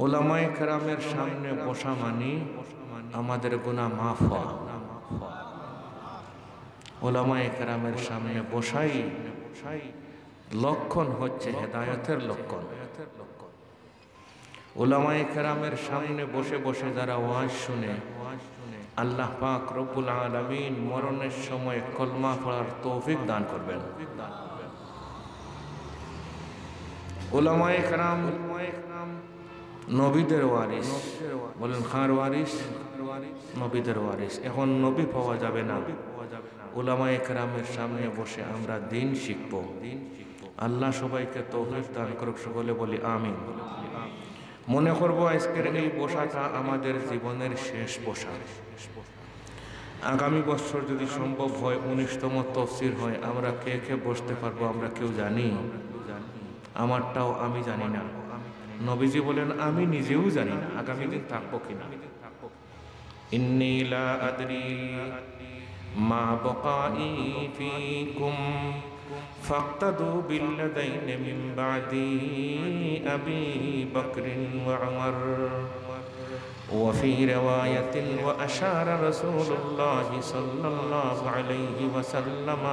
উলামায়ে কেরামের সামনে বসা মানে আমাদের গুনাহ মাফ হওয়া। উলামায়ে কেরামের সামনে বসাই লক্ষণ হচ্ছে হেদায়েতের লক্ষণ। উলামায়ে কেরামের সামনে বসে বসে যারা ওয়াজ শুনে, আল্লাহ পাক রব্বুল আলামিন মরণের সময় কলমা পড়ার তৌফিক দান করবেন। উলামায়ে কেরাম নবীদের ওয়ারিস, বলেন খার ওয়ারিস, নবীদের ওয়ারিস। এখন নবী পাওয়া যাবে না, উলামায়ে কেরামের সামনে বসে আমরা দিন শিখব। আল্লাহ সবাইকে তৌফিক দান করুক, সকলে বলি আমিন। মনে করব আজকের এই বসাটা আমাদের জীবনের শেষ বসা। আগামী বছর যদি সম্ভব হয় 19তম তাফসীর হয়, আমরা কে কে বসতে পারবো আমরা কেউ জানি? আমারটাও আমি জানি না। নবীজি বলেন আমি নিজেও জানি না আগামী দিন থাকবো কিনা। ইন্নী লা আদরি মা বাকাই ফীকুম ফাক্তাদু বিল্লাযাইনি মিন বাদি আবি বকর ওয়া উমর। وفي رواية وأشار رسول الله صلى الله عليه وسلم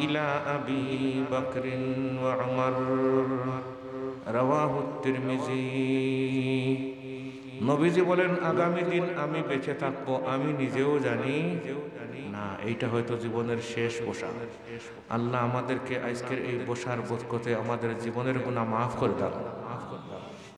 إلى أبي بكر وعمر رواه الترمذي। নবীজি বলেন আগামী দিন আমি বেঁচে থাকবো আমি নিজেও জানি না। এইটা হয়তো জীবনের শেষ বসা। আল্লাহ আমাদেরকে আজকের এই বসার বরকতে আমাদের জীবনের গুনাহ মাফ করে দাও।